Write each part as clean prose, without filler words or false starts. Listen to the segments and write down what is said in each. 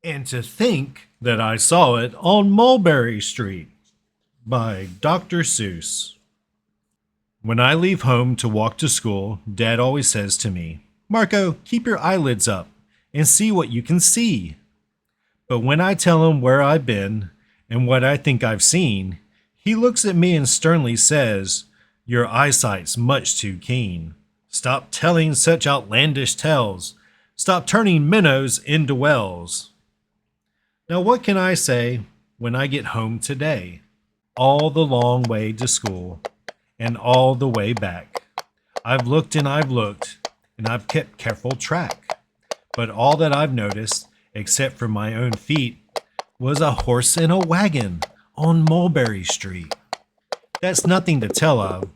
And to think that I saw it on Mulberry Street by Dr. Seuss. When I leave home to walk to school, Dad always says to me, "Marco, keep your eyelids up and see what you can see." But when I tell him where I've been and what I think I've seen, he looks at me and sternly says, "Your eyesight's much too keen. Stop telling such outlandish tales. Stop turning minnows into wells." Now what can I say when I get home today? All the long way to school and all the way back. I've looked and I've kept careful track. But all that I've noticed, except for my own feet, was a horse and a wagon on Mulberry Street. That's nothing to tell of.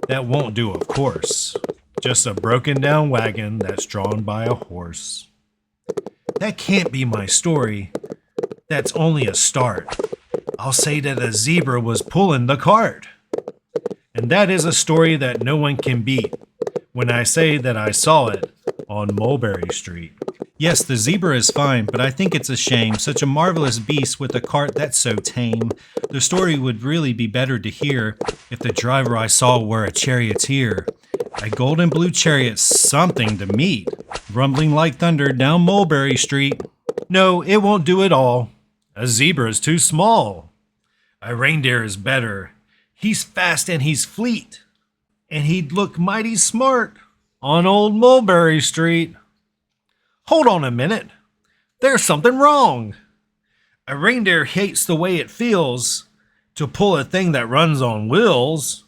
That won't do, of course. Just a broken down wagon that's drawn by a horse. That can't be my story. That's only a start. I'll say that a zebra was pulling the cart. And that is a story that no one can beat when I say that I saw it on Mulberry Street. Yes, the zebra is fine, but I think it's a shame. Such a marvelous beast with a cart that's so tame. The story would really be better to hear if the driver I saw were a charioteer. A golden blue chariot, something to meet, rumbling like thunder down Mulberry Street. No, it won't do at all. A zebra is too small. A reindeer is better. He's fast and he's fleet. And he'd look mighty smart on old Mulberry Street. Hold on a minute. There's something wrong. A reindeer hates the way it feels to pull a thing that runs on wheels.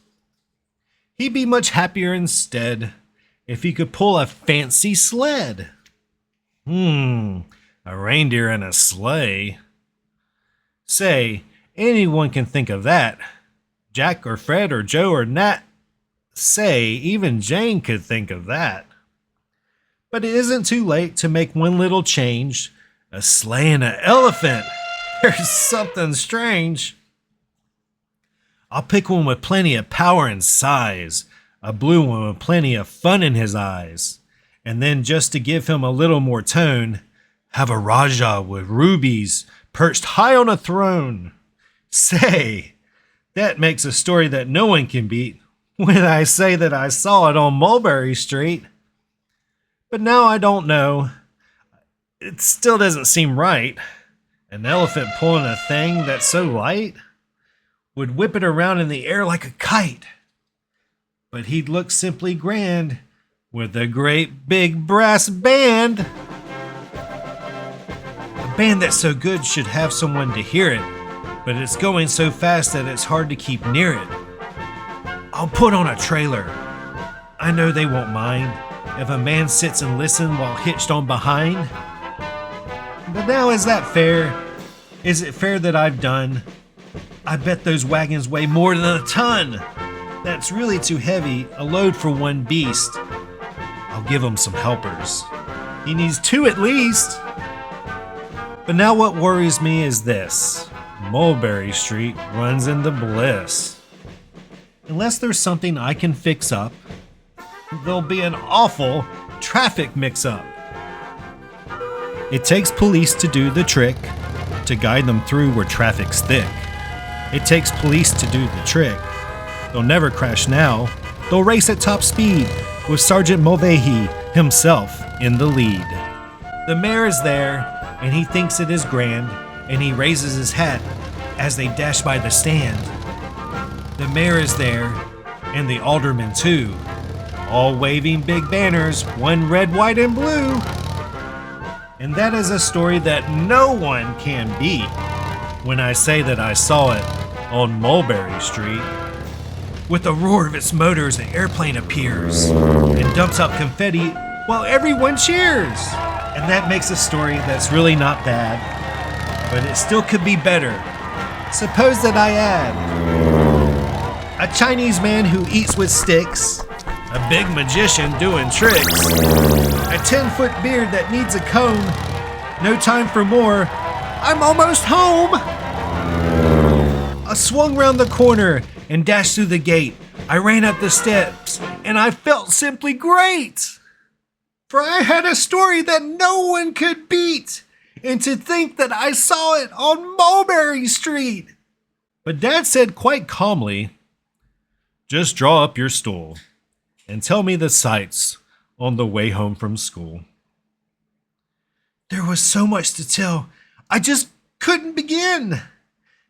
He'd be much happier instead if he could pull a fancy sled. A reindeer and a sleigh. Say, anyone can think of that. Jack or Fred or Joe or Nat. Say, even Jane could think of that. But it isn't too late to make one little change. A sleigh and an elephant. There's something strange. I'll pick one with plenty of power and size. A blue one with plenty of fun in his eyes. And then just to give him a little more tone, have a Rajah with rubies perched high on a throne. Say, that makes a story that no one can beat when I say that I saw it on Mulberry Street. But now I don't know. It still doesn't seem right. An elephant pulling a thing that's so light would whip it around in the air like a kite. But he'd look simply grand with a great big brass band. A band that's so good should have someone to hear it, but it's going so fast that it's hard to keep near it. I'll put on a trailer. I know they won't mind if a man sits and listens while hitched on behind. But now, is that fair? Is it fair that I've done? I bet those wagons weigh more than a ton. That's really too heavy, a load for one beast. I'll give him some helpers. He needs two at least. But now what worries me is this. Mulberry Street runs into bliss. Unless there's something I can fix up, there'll be an awful traffic mix-up. It takes police to do the trick, to guide them through where traffic's thick. It takes police to do the trick. They'll never crash now. They'll race at top speed with Sergeant Mulvey himself in the lead. The mayor is there, and he thinks it is grand, and he raises his hat as they dash by the stand. The mayor is there, and the aldermen too, all waving big banners, one red, white, and blue. And that is a story that no one can beat when I say that I saw it on Mulberry Street. With a roar of its motors, the airplane appears and dumps out confetti while everyone cheers. And that makes a story that's really not bad, but it still could be better. Suppose that I add a Chinese man who eats with sticks, a big magician doing tricks, a 10-foot beard that needs a comb, no time for more, I'm almost home! I swung round the corner and dashed through the gate. I ran up the steps and I felt simply great! For I had a story that no one could beat. And to think that I saw it on Mulberry Street. But Dad said quite calmly, just draw up your stool and tell me the sights on the way home from school. There was so much to tell, I just couldn't begin.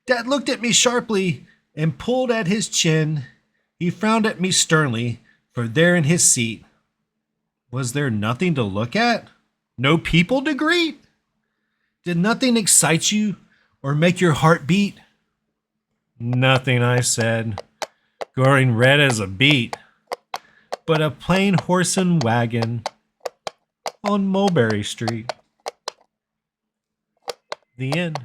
Dad looked at me sharply and pulled at his chin. He frowned at me sternly, for there in his seat, was there nothing to look at? No people to greet? Did nothing excite you or make your heart beat? Nothing, I said, growing red as a beet, but a plain horse and wagon on Mulberry Street. The end.